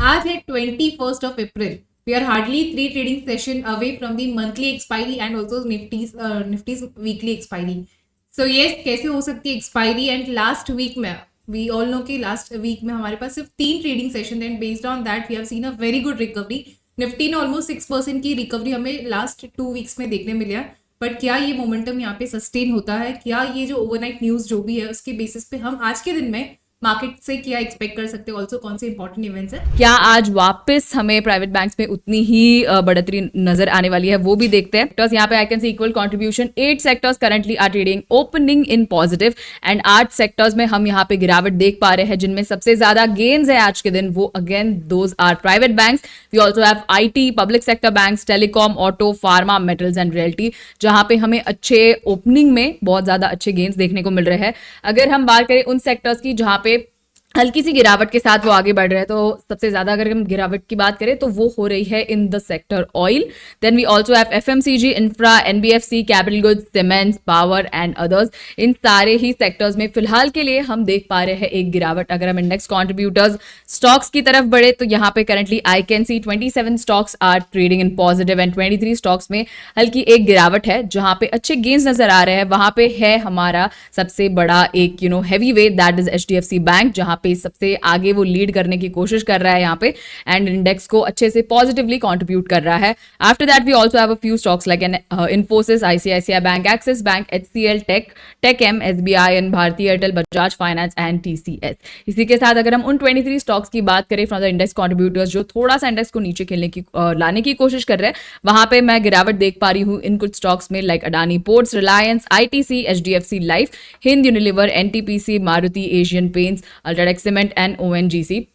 आज है 21st of April. We are hardly 3 trading session away from the monthly expiry and also Nifty's weekly expiry. So yes, कैसे हो सकती है expiry and last week में we all know कि last week में हमारे पास सिर्फ 3 trading session and based on that we have seen a very good recovery. Nifty ने ऑलमोस्ट 6% की रिकवरी हमें लास्ट 2 weeks में देखने मिला है. बट क्या ये मोमेंटम यहाँ पे सस्टेन होता है? क्या ये जो ओवरनाइट न्यूज जो भी है उसके बेसिस पे हम आज के दिन में मार्केट से क्या एक्सपेक्ट कर सकते हैं? ऑल्सो कौन से इंपॉर्टेंट इवेंट्स है? क्या आज वापस हमें प्राइवेट बैंक्स में उतनी ही बढ़ोतरी नजर आने वाली है, वो भी देखते हैं. सेक्टर्स यहाँ पे I can see equal contribution. 8 sectors currently are trading opening in positive and 8 sectors में हम यहाँ पे गिरावट देख पा रहे हैं, जिनमें सबसे ज्यादा गेन्स है आज के दिन, वो again those are private banks. We also have IT, public sector banks, telecom, auto, pharma, metals and realty, जहां पे हमें अच्छे ओपनिंग में बहुत ज्यादा अच्छे गेन्स देखने को मिल रहे हैं. अगर हम बात करें उन सेक्टर्स की जहां पे हल्की सी गिरावट के साथ वो आगे बढ़ रहे हैं, तो सबसे ज्यादा अगर हम गिरावट की बात करें तो वो हो रही है in the sector oil. Then we also have FMCG, infra, NBFC, capital goods, cements, power and others. इन सारे ही सेक्टर्स में फिलहाल के लिए हम देख पा रहे हैं एक गिरावट. अगर हम इंडेक्स कॉन्ट्रीब्यूटर्स स्टॉक्स की तरफ बढ़े तो यहाँ पे currently I can see 27 stocks are trading in positive and 23 stocks में हल्की एक गिरावट है. जहां पे अच्छे गेन्स नजर आ रहे हैं वहां पे है हमारा सबसे बड़ा एक heavy weight, that is HDFC bank, जहां पे सबसे आगे वो लीड करने की कोशिश कर रहा है यहाँ पे एंड इंडेक्स को अच्छे से पॉजिटिवली कंट्रीब्यूट कर रहा है. After that we also have a few stocks like Infosys, ICICI bank, Axis bank, HCL, tech M, SBI and Bharti Airtel, Bajaj finance and TCS. इसी के साथ अगर हम उन 23 स्टॉक्स की बात करें फ्रॉम द इंडेक्स कॉन्ट्रीब्यूटर्स जो थोड़ा सा इंडेक्स को नीचे खेलने की लाने की कोशिश कर रहे हैं, वहां पे मैं गिरावट देख पा रही हूँ इन कुछ स्टॉक्स में like Adani ports, Reliance, ITC, HDFC life, Hind Unilever, NTPC, Maruti, Asian paints, UltraTech cement and ONGC.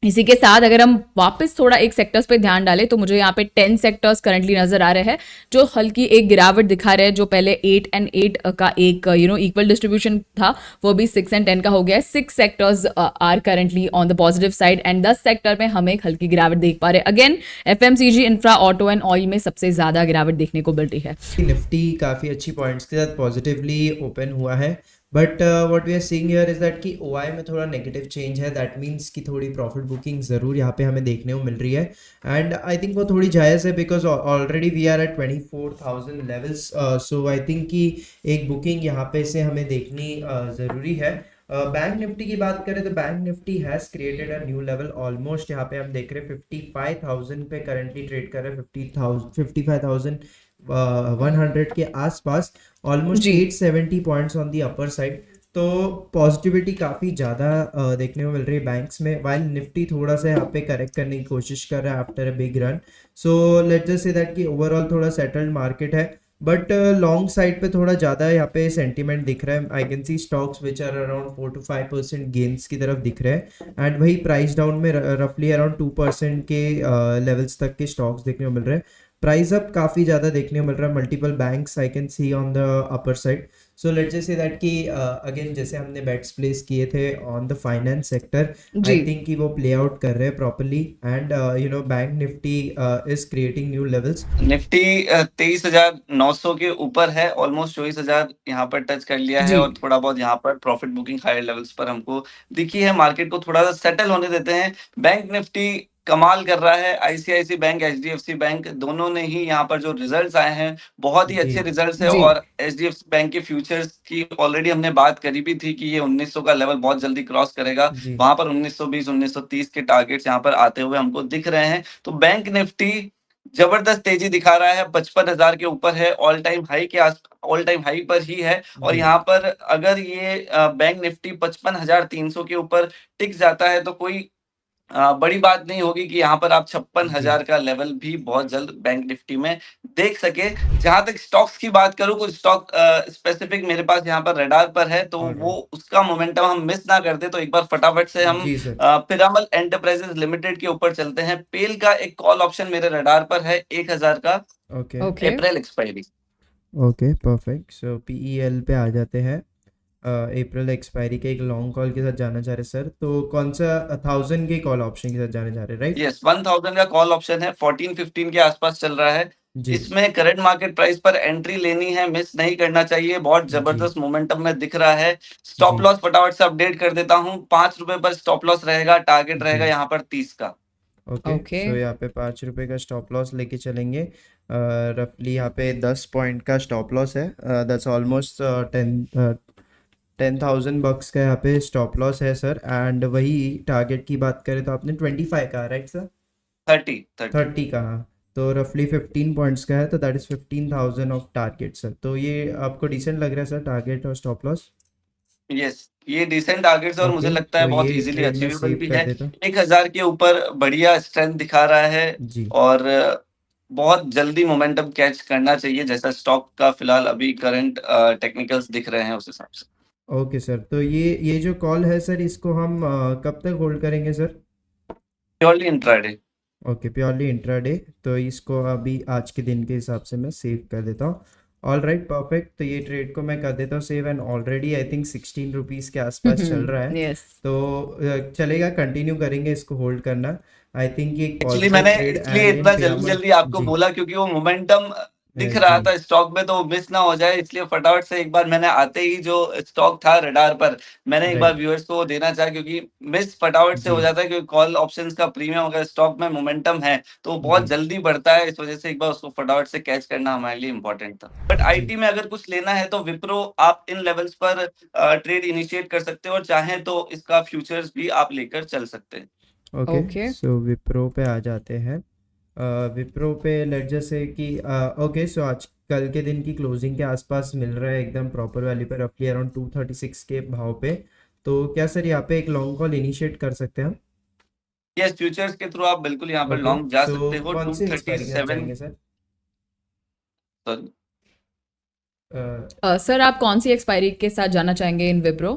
इसी के साथ अगर हम वापस थोड़ा एक सेक्टर्स पे ध्यान डालें तो मुझे यहाँ पे 10 सेक्टर्स करंटली नजर आ रहे हैं जो हल्की एक गिरावट दिखा रहे हैं. जो पहले 8 and 8 का एक इक्वल डिस्ट्रीब्यूशन था, वो भी 6 and 10 का हो गया है. 6 sectors are currently on the positive side and 10 sector में हम एक हल्की गिरावट देख पा रहे हैं. Again FMCG, infra, auto and oil में सबसे ज्यादा गिरावट देखने को मिल रही है. निफ्टी काफ़ी अच्छी पॉइंट्स के साथ पॉजिटिवली ओपन हुआ है, but what we are seeing here is that कि ओआई में थोड़ा नेगेटिव चेंज है. दैट मीन्स कि थोड़ी प्रॉफिट बुकिंग ज़रूर यहाँ पे हमें देखने को मिल रही है एंड आई थिंक वो थोड़ी जायज़ है because already we are at 24,000 levels. So I think कि एक बुकिंग यहाँ पे से हमें देखनी ज़रूरी है. बैंक निफ्टी की बात करें तो bank Nifty has created a new level. Almost यहाँ पे हम देख रहे हैं 55,000 पे करंटली ट्रेड कर रहे हैं, 55,100 के आसपास, almost 870 points on the upper side. तो पॉजिटिविटी काफ़ी ज़्यादा देखने को मिल रही है बैंक्स में, वाइल निफ्टी थोड़ा सा यहाँ पे करेक्ट करने की कोशिश कर रहा है after a big run. So let's just say that कि ओवरऑल थोड़ा सेटल्ड मार्केट है, बट लॉन्ग साइड पे थोड़ा ज़्यादा यहाँ पे सेंटीमेंट दिख रहा है. I can see stocks which are around 4 to 5% gains की तरफ दिख रहे हैं एंड वही प्राइस डाउन में रफली अराउंड 2% के लेवल्स तक के स्टॉक्स देखने को मिल रहे हैं. प्राइस अप काफ़ी ज़्यादा देखने को मिल रहा है. Multiple banks I can C on the upper side. So let's just say that कि अगेन जैसे हमने बेट्स प्लेस किए थे on the finance sector, I think कि वो प्ले आउट कर रहे हैं properly and bank Nifty is creating new levels. Nifty 23,900 के ऊपर है, ऑलमोस्ट 24,000 यहाँ पर टच कर लिया है और थोड़ा बहुत यहाँ पर प्रॉफिट बुकिंग हायर लेवल्स पर हमको दिखी है. मार्केट को थोड़ा सा सेटल होने देते हैं. बैंक निफ्टी कमाल कर रहा है. आईसीआईसी बैंक, एचडीएफसी बैंक दोनों ने ही यहाँ पर जो रिजल्ट्स आए हैं बहुत ही अच्छे रिजल्ट्स है. और एचडीएफसी बैंक के फ्यूचर्स की ऑलरेडी हमने बात करी भी थी कि ये 1900 का लेवल बहुत जल्दी क्रॉस करेगा. वहां पर 1920 1930 के टारगेट्स यहाँ पर आते हुए हमको दिख रहे हैं. तो बैंक निफ्टी जबरदस्त तेजी दिखा रहा है, 55,000 के ऊपर है, ऑल टाइम हाई पर ही है. और यहाँ पर अगर ये बैंक निफ्टी 55,300 के ऊपर टिक जाता है तो कोई बड़ी बात नहीं होगी कि यहाँ पर आप 56,000 का लेवल भी बहुत जल्द बैंक निफ्टी में देख सके. जहां तक स्टॉक्स की बात करूं, कुछ स्टॉक स्पेसिफिक मेरे पास यहाँ पर रडार पर है, तो वो उसका मोमेंटम हम मिस ना कर दे. तो एक बार फटाफट से हम पिरामल एंटरप्राइजेस लिमिटेड के ऊपर चलते हैं. पेल का एक कॉल ऑप्शन मेरे रडार पर है 1,000 का, April expiry. Okay perfect. So PEL पे आ जाते हैं. अप्रैल एक्सपायरी के एक लॉन्ग कॉल के साथ जाना चाह रहे सर, तो कौन सा 1000 के कॉल ऑप्शन के साथ जाने चाह रहे, राइट? यस, 1000 का कॉल ऑप्शन है, 14-15 के आसपास चल रहा है. इसमें करंट मार्केट प्राइस पर एंट्री लेनी है, मिस नहीं करना चाहिए. बहुत जबरदस्त मोमेंटम में दिख रहा है. स्टॉप लॉस फटाफट से अपडेट कर देता हूँ. ₹5 पर स्टॉप लॉस रहेगा. टारगेट रहेगा यहाँ पर 30 का. Okay Okay. सो यहाँ पे 5 रुपए का स्टॉप लॉस लेके चलेंगे रफली यहाँ पे 10 पॉइंट का स्टॉप लॉस है दैट्स ऑलमोस्ट 10,000 बक्स का यहाँ पे स्टॉप लॉस है सर एंड वही टारगेट की बात करें तो आपने 25 कहा राइट सर 30 30 कहा तो रफली 15 पॉइंट्स का है तो that is 15,000 of target sir तो ये आपको डिसेंट लग रहा है सर टारगेट और स्टॉप लॉस यस, ये डिसेंट टारगेट्स और मुझे ओके लगता है तो बहुत ये इजीली ट्रेड में अचीवेबल सेव भी कर है। देता हूँ 1000 के ऊपर बढ़िया स्ट्रेंथ दिखा रहा है जी और बहुत जल्दी मोमेंटम कैच करना चाहिए जैसा स्टॉक का फिलहाल अभी करंट टेक्निकल्स दिख रहे हैं उस हिसाब से। ओके सर तो ये जो कॉल है सर इसको हम कब तक होल्ड करेंगे sir purely intraday. Okay purely intraday तो इसको अभी आज के दिन के हिसाब से मैं सेव कर देता हूँ ऑल राइट परफेक्ट तो ये ट्रेड को मैं कर देता हूँ save and already I think 16 rupees के आसपास चल रहा है Yes. तो चलेगा कंटिन्यू करेंगे इसको होल्ड करना आई थिंक ये एक एक्चुअली पॉजिटिव मैंने ट्रेड इसलिए एंड इन इतना जल्दी पिरामिड जल्दी आपको जी बोला क्योंकि वो मोमेंटम दिख रहा जी था स्टॉक में तो वो मिस ना हो जाए, इसलिए फटाफट से एक बार मैंने आते ही जो स्टॉक था रडार पर मैंने एक बार राइट व्यूअर्स को देना चाहा क्योंकि मिस फटाफट से जी हो जाता है क्योंकि कॉल ऑप्शंस का प्रीमियम अगर स्टॉक में मोमेंटम है तो वो बहुत जी जल्दी बढ़ता है, इस वजह से एक बार उसको फटाफट से कैच करना हमारे लिए इंपॉर्टेंट था। बट जी आईटी में अगर कुछ लेना है तो विप्रो आप इन लेवल्स पर ट्रेड इनिशिएट कर सकते हो और चाहें तो इसका फ्यूचर्स भी आप लेकर चल सकते हैं। Okay Okay. सो विप्रो पे आ जाते हैं विप्रो पे लेट जस्ट से कि ओके सो आज कल के दिन की क्लोजिंग के आसपास मिल रहा है एकदम प्रॉपर वैल्यू पे रफली अराउंड 236 के भाव पे तो क्या सर यहाँ पे एक लॉन्ग कॉल इनिशिएट कर सकते हैं हम यस, फ्यूचर्स के थ्रू आप बिल्कुल यहाँ पर ओके लॉन्ग जा सो सकते हो। कौन से एक्सपायरी के साथ 237 जाएंगे सर सर आप कौन सी एक्सपायरी के साथ जाना चाहेंगे इन विप्रो?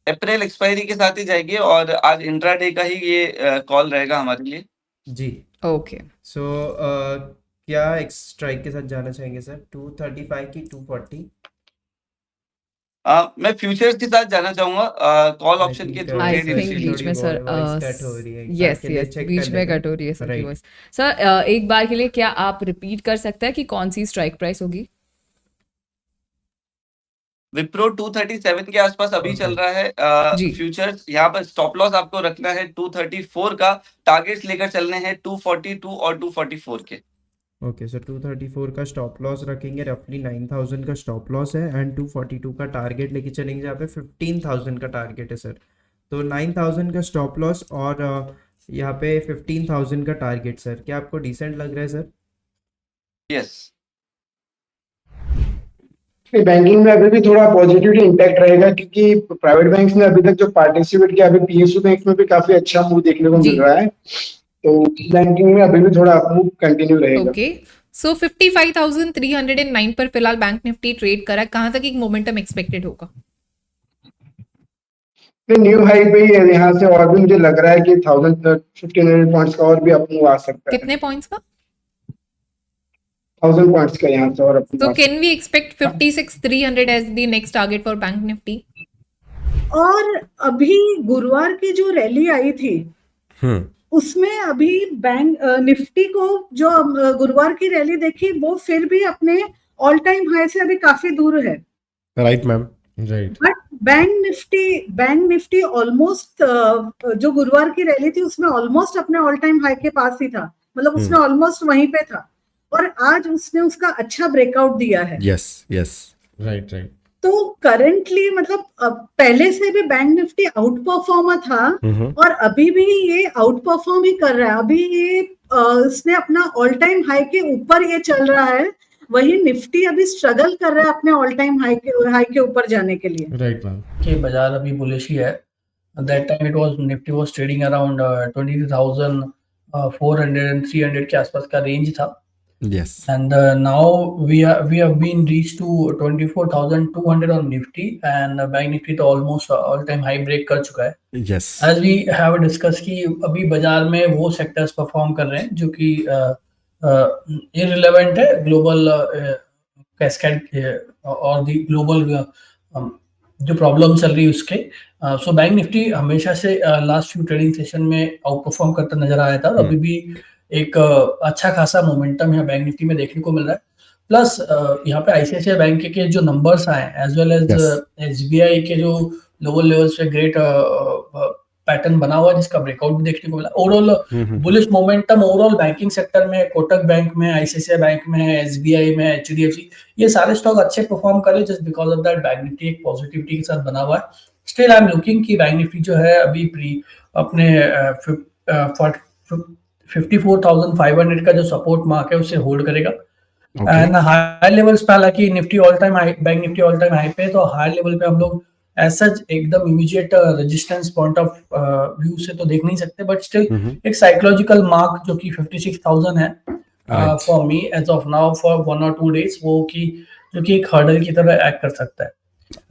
अप्रैल एक्सपायरी के साथ ही जाएगी और आज इंट्राडे का ही ये कॉल रहेगा हमारे लिए। जी Okay. सो क्या एक स्ट्राइक के साथ जाना चाहेंगे सर 235 की 240 मैं फ्यूचर्स के साथ जाना चाहूंगा कॉल आई ऑप्शन के think through I trade sir think की इनिशिएट। बीच थोड़ी में सर वॉइस कट हो रही है एक बार यस के लिए यस चेक बीच कर में लेते कट हो रही है हैं सर की राइट वॉइस। सर एक बार के लिए क्या आप रिपीट कर सकते हैं कि कौन सी स्ट्राइक प्राइस होगी? विप्रो 237 के आसपास अभी ओके चल रहा है जी फ्यूचर्स। यहाँ पर स्टॉप लॉस आपको रखना है 234 का, टारगेट्स लेकर चलने हैं 242 और 244 के। ओके सो 234 का स्टॉप लॉस रखेंगे रफली 9,000 का स्टॉप लॉस है एंड 242 का टारगेट लेके चलेंगे जहाँ पे 15,000 का टारगेट है सर तो 9,000 का स्टॉप लॉस और यहाँ पे 15,000 का टारगेट सर क्या आपको डिसेंट लग रहा है सर यस, बैंकिंग में अभी भी थोड़ा पॉजिटिविटी इंटैक्ट रहेगा क्योंकि प्राइवेट बैंक्स ने अभी तक जो पार्टिसिपेट किया अभी पीएसयू बैंक में भी काफी अच्छा मूव देखने को जी मिल रहा है तो बैंकिंग में अभी भी थोड़ा मूव कंटिन्यू रहेगा। ओके सो 55,309 पर फिलहाल बैंक निफ्टी ट्रेड करा, कहाँ तक एक मोमेंटम एक्सपेक्टेड होगा? न्यू हाई पे ही है यहाँ से और भी मुझे लग रहा है कि 1500 पॉइंट्स का और भी अप मूव आ सकता है। कितने पॉइंट्स का? 1000 पॉइंट्स का यहाँ से और अप मूव So आ can we expect 56,300 as the next target for Bank Nifty? और अभी गुरुवार की जो रैली आई थी उसमें अभी बैंक निफ्टी को जो गुरुवार की रैली देखी वो फिर भी अपने ऑल टाइम हाई से अभी काफी दूर है right ma'am right but bank Nifty almost जो गुरुवार की रैली थी उसमें ऑलमोस्ट अपने ऑल टाइम हाई के पास ही था, मतलब उसमें ऑलमोस्ट वहीं पे था और आज उसने उसका अच्छा ब्रेकआउट दिया है। यस यस राइट राइट तो करंटली मतलब पहले से भी बैंक निफ्टी आउट परफॉर्मर था और अभी भी ये आउट परफॉर्म ही कर रहा है। अभी ये इसने अपना ऑल टाइम हाई के ऊपर ये चल रहा है, वही निफ्टी अभी स्ट्रगल कर रहा है अपने ऑल टाइम हाई के ऊपर जाने के लिए। राइट मैम कि बाजार अभी बुलिश ही है। That time it was Nifty was trading around 22,400 and 300 के आसपास का रेंज था yes and now we have been reached to 24,200 on Nifty and Bank Nifty तो almost all time high break कर चुका है। Yes As we have discussed कि अभी बाजार में वो सेक्टर्स परफॉर्म कर रहे हैं जो कि irrelevant है ग्लोबल कैस्केड और दी ग्लोबल जो प्रॉब्लम चल रही है उसके। सो बैंक निफ्टी हमेशा से लास्ट फ्यू ट्रेडिंग सेशन में आउट परफॉर्म करता नजर आया था, अभी भी एक अच्छा खासा मोमेंटम यहाँ बैंक निफ्टी में देखने को मिल रहा है। प्लस यहाँ पे आईसीआईसीआई बैंक के जो नंबर्स आए एज वेल एज एसबीआई के जो लोअर लेवल्स पे ग्रेट पैटर्न बना हुआ है जिसका ब्रेकआउट भी देखने को मिला। Overall bullish momentum overall banking sector में, कोटक बैंक में, आईसीआईसीआई बैंक में, एसबीआई में, एचडीएफसी, ये सारे स्टॉक अच्छे परफॉर्म करे just because of that bank Nifty एक पॉजिटिविटी के साथ बना हुआ है। स्टिल आई एम लुकिंग कि बैंक निफ्टी जो है अभी अपने 54,500 का जो सपोर्ट मार्क है उसे होल्ड करेगा। एंड हाई लेवल्स पे हालांकि Nifty all time high, bank Nifty all time high पे, तो हाई लेवल पे हम लोग एज सच एकदम immediate resistance point of view से तो देख नहीं सकते, बट स्टिल एक साइकोलॉजिकल मार्क जो कि 56,000 है for me as of now for 1 or 2 days, वो कि जो कि एक हर्डल की तरह एक्ट कर सकता है।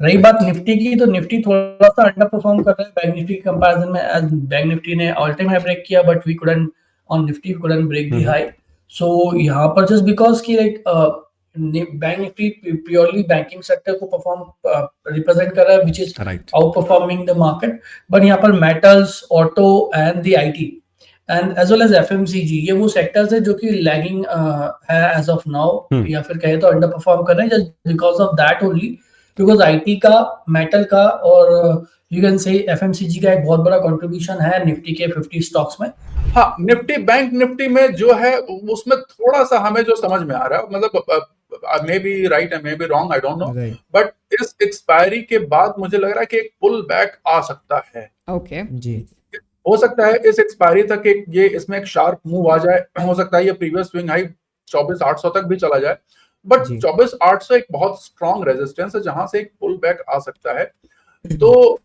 रही बात निफ्टी की, तो निफ्टी थोड़ा सा अंडर परफॉर्म कर रहा है बैंक निफ्टी के कंपैरिजन में। एज बैंक निफ्टी ने ऑल टाइम हाई ब्रेक किया, but we couldn't on Nifty couldn't break the high. So यहाँ पर जस्ट बिकॉज की like bank Nifty purely banking sector को परफॉर्म रिप्रेजेंट कर रहा है, which is outperforming the market, but यहाँ पर metals, auto and the IT and as well as FMCG, ये वो सेक्टर्स है जो कि लैगिंग है एज ऑफ नाउ, या फिर कहे तो अंडर परफॉर्म कर रहे हैं just because of that only, because IT का, मेटल का और यू कैन से एफएमसीजी का एक बहुत बड़ा कंट्रीब्यूशन है निफ्टी के 50 स्टॉक्स में। हाँ, निफ्टी बैंक निफ्टी में जो है उसमें थोड़ा सा हमें जो समझ में आ रहा है, मतलब may be right and may be wrong, I don't know, but इस एक्सपायरी के बाद मुझे लग रहा है कि एक पुल बैक आ सकता है। ओके जी, हो सकता है इस एक्सपायरी तक एक ये इसमें एक शार्प मूव आ जाए, हो सकता है ये प्रीवियस स्विंग हाई 24,800 तक भी चला जाए, बट 24,800 एक बहुत स्ट्रॉन्ग रेजिस्टेंस है जहां से एक पुल बैक आ सकता है। तो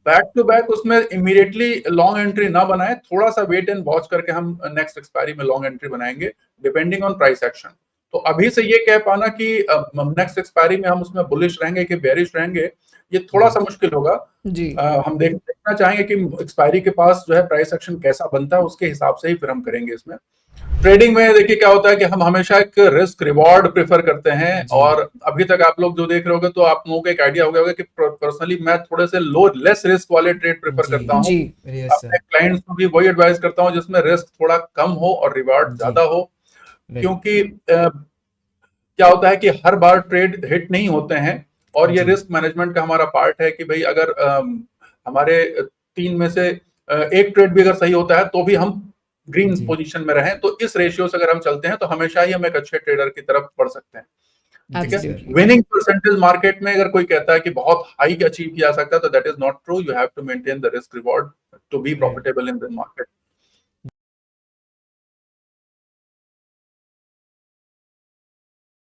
बैक टू बैक उसमें इमीडिएटली लॉन्ग एंट्री ना बनाए, थोड़ा सा वेट एंड वॉच करके हम नेक्स्ट एक्सपायरी में लॉन्ग एंट्री बनाएंगे डिपेंडिंग ऑन प्राइस एक्शन। तो अभी से ये कह पाना कि नेक्स्ट एक्सपायरी में हम उसमें बुलिश रहेंगे कि बेरिश रहेंगे, ये थोड़ा सा मुश्किल होगा जी। हम देखना चाहेंगे कि एक्सपायरी के पास जो है प्राइस एक्शन कैसा बनता है, उसके हिसाब से ही फिर हम करेंगे। इसमें ट्रेडिंग में देखिए क्या होता है कि हम हमेशा एक रिस्क रिवॉर्ड प्रेफर करते हैं, और अभी तक आप लोग जो देख रहे होगे तो आप लोगों को एक आइडिया हो गया होगा कि पर्सनली मैं थोड़े से लेस रिस्क वाले ट्रेड प्रेफर करता हूँ। अपने क्लाइंट्स को भी वही एडवाइस करता हूँ जिसमें रिस्क थोड़ा कम हो और रिवॉर्ड ज्यादा हो, क्योंकि क्या होता है कि हर बार ट्रेड हिट नहीं होते हैं, और ये रिस्क मैनेजमेंट का हमारा पार्ट है कि भाई अगर हमारे 3 में से एक ट्रेड भी अगर सही होता है तो भी हम ग्रीन पोजीशन में रहें। तो इस रेशियो से अगर हम चलते हैं तो हमेशा ही हम एक अच्छे ट्रेडर की तरफ बढ़ सकते हैं। ठीक है, विनिंग परसेंटेज मार्केट में अगर कोई कहता है कि बहुत हाई अचीव किया सकता है तो that is not true. You have to maintain the risk reward to be profitable in the market.